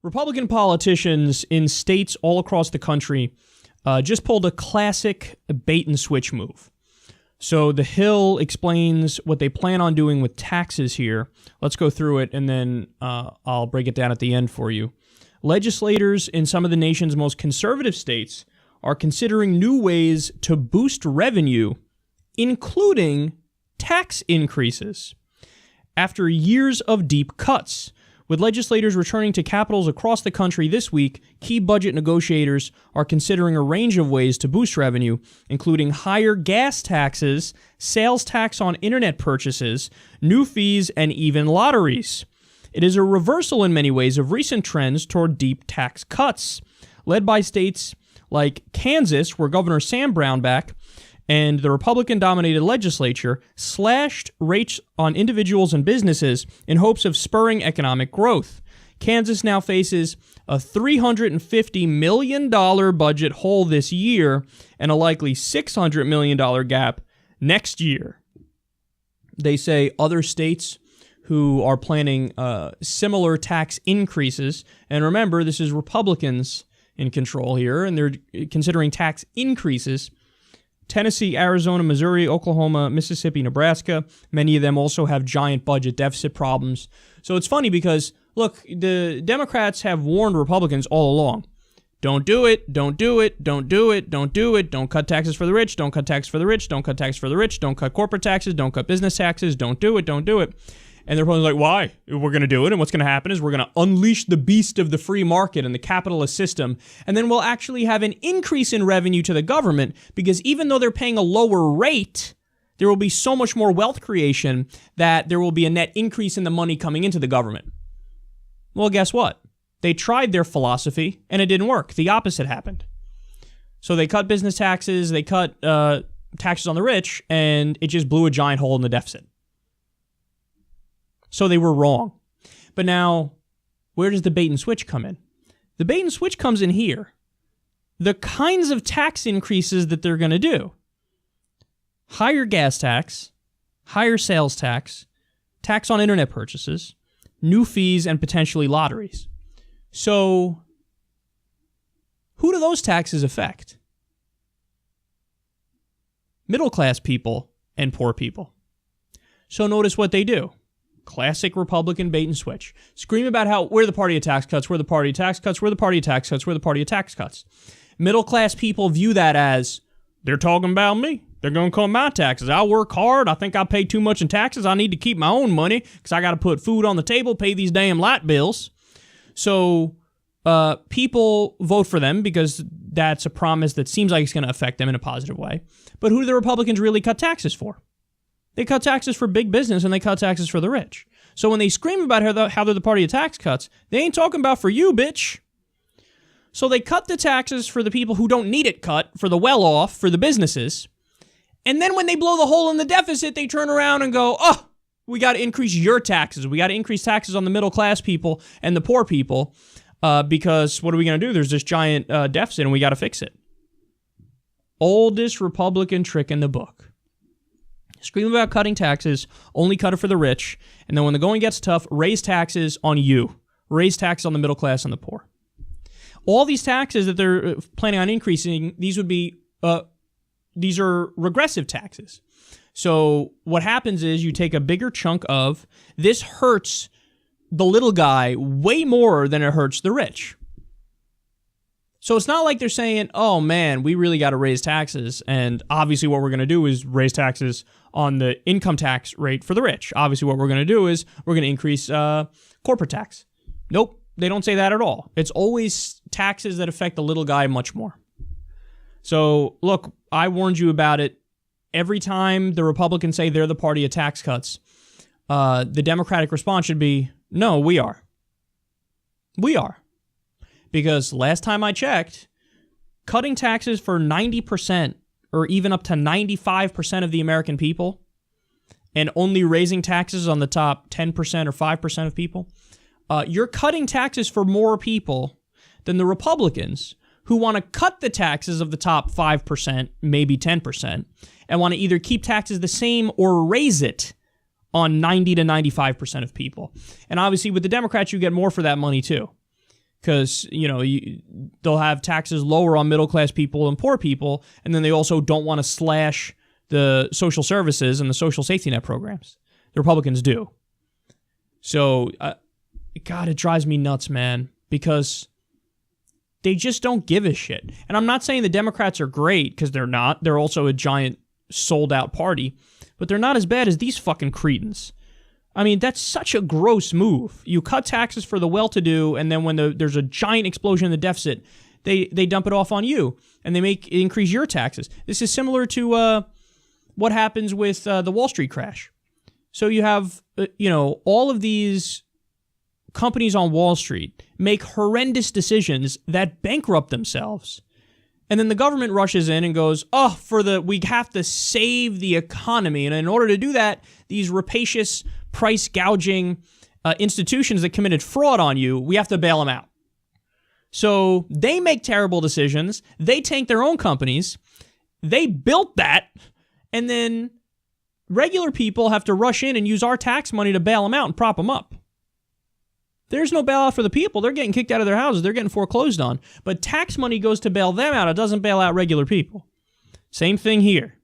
Republican politicians in states all across the country just pulled a classic bait and switch move. So the Hill explains what they plan on doing with taxes here. Let's go through it, and then I'll break it down at the end for you. Legislators in some of the nation's most conservative states are considering new ways to boost revenue, including tax increases. After years of deep cuts, with legislators returning to capitals across the country this week, key budget negotiators are considering a range of ways to boost revenue, including higher gas taxes, sales tax on internet purchases, new fees, and even lotteries. It is a reversal in many ways of recent trends toward deep tax cuts, led by states like Kansas, where Governor Sam Brownback and the Republican-dominated legislature slashed rates on individuals and businesses in hopes of spurring economic growth. Kansas now faces a $350 million budget hole this year and a likely $600 million gap next year. They say other states who are planning similar tax increases, and remember, this is Republicans in control here, and they're considering tax increases. Tennessee, Arizona, Missouri, Oklahoma, Mississippi, Nebraska, many of them also have giant budget deficit problems. So it's funny because, look, the Democrats have warned Republicans all along. Don't do it, don't do it, don't do it, don't do it, don't cut taxes for the rich, don't cut taxes for the rich, don't cut taxes for the rich, don't cut corporate taxes, don't cut business taxes, don't do it, don't do it. And the Republicans are like, why? We're going to do it, and what's going to happen is we're going to unleash the beast of the free market and the capitalist system, and then we'll actually have an increase in revenue to the government, because even though they're paying a lower rate, there will be so much more wealth creation that there will be a net increase in the money coming into the government. Well, guess what? They tried their philosophy, and it didn't work. The opposite happened. So they cut business taxes, they cut taxes on the rich, and it just blew a giant hole in the deficit. So they were wrong. But now, where does the bait and switch come in? The bait and switch comes in here. The kinds of tax increases that they're going to do. Higher gas tax, higher sales tax, tax on internet purchases, new fees, and potentially lotteries. So, who do those taxes affect? Middle-class people and poor people. So notice what they do. Classic Republican bait and switch. Scream about how we're the party of tax cuts, we're the party of tax cuts, we're the party of tax cuts, we're the party of tax cuts. Middle-class people view that as, they're talking about me. They're going to cut my taxes. I work hard. I think I pay too much in taxes. I need to keep my own money because I got to put food on the table, pay these damn light bills. So people vote for them because that's a promise that seems like it's going to affect them in a positive way. But who do the Republicans really cut taxes for? They cut taxes for big business, and they cut taxes for the rich. So when they scream about how they're the party of tax cuts, they ain't talking about for you, bitch. So they cut the taxes for the people who don't need it cut, for the well-off, for the businesses. And then when they blow the hole in the deficit, they turn around and go, oh, we got to increase your taxes. We got to increase taxes on the middle-class people and the poor people because what are we going to do? There's this giant deficit, and we got to fix it. Oldest Republican trick in the book. Scream about cutting taxes, only cut it for the rich, and then when the going gets tough, raise taxes on you. Raise taxes on the middle class and the poor. All these taxes that they're planning on increasing, these are regressive taxes. So what happens is you take a bigger chunk of, this hurts the little guy way more than it hurts the rich. So it's not like they're saying, oh man, we really got to raise taxes, and obviously what we're going to do is raise taxes on the income tax rate for the rich. Obviously what we're going to do is we're going to increase corporate tax. Nope, they don't say that at all. It's always taxes that affect the little guy much more. So look, I warned you about it. Every time the Republicans say they're the party of tax cuts, the Democratic response should be, no, we are. We are. Because last time I checked, cutting taxes for 90% or even up to 95% of the American people and only raising taxes on the top 10% or 5% of people, you're cutting taxes for more people than the Republicans who want to cut the taxes of the top 5%, maybe 10%, and want to either keep taxes the same or raise it on 90 to 95% of people. And obviously with the Democrats, you get more for that money too. because, they'll have taxes lower on middle-class people and poor people, and then they also don't want to slash the social services and the social safety net programs. The Republicans do. So, God, it drives me nuts, man, because they just don't give a shit. And I'm not saying the Democrats are great, because they're not. They're also a giant sold-out party, but they're not as bad as these fucking cretins. I mean, that's such a gross move. You cut taxes for the well-to-do, and then when there's a giant explosion in the deficit, they dump it off on you, and they increase your taxes. This is similar to what happens with the Wall Street crash. So you have, all of these companies on Wall Street make horrendous decisions that bankrupt themselves. And then the government rushes in and goes, we have to save the economy. And in order to do that, these rapacious price gouging institutions that committed fraud on you, we have to bail them out. So they make terrible decisions. They tank their own companies. They built that. And then regular people have to rush in and use our tax money to bail them out and prop them up. There's no bailout for the people. They're getting kicked out of their houses. They're getting foreclosed on. But tax money goes to bail them out. It doesn't bail out regular people. Same thing here.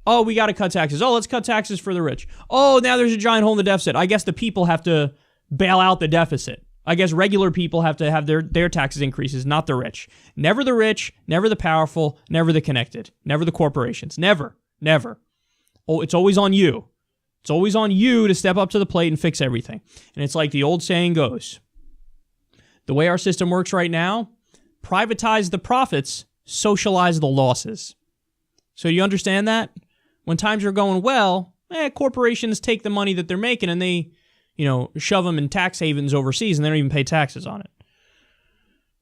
Oh, we got to cut taxes. Oh, let's cut taxes for the rich. Oh, now there's a giant hole in the deficit. I guess the people have to bail out the deficit. I guess regular people have to have their taxes increases, not the rich. Never the rich, never the powerful, never the connected, never the corporations. Never. Oh, it's always on you. It's always on you to step up to the plate and fix everything. And it's like the old saying goes, the way our system works right now, privatize the profits, socialize the losses. So do you understand that? When times are going well, corporations take the money that they're making and they, shove them in tax havens overseas and they don't even pay taxes on it.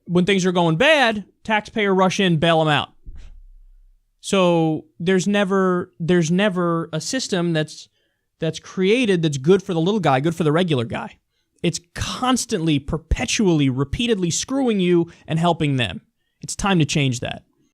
When things are going bad, taxpayer rush in, bail them out. So there's never a system that's created that's good for the little guy, good for the regular guy. It's constantly, perpetually, repeatedly screwing you and helping them. It's time to change that.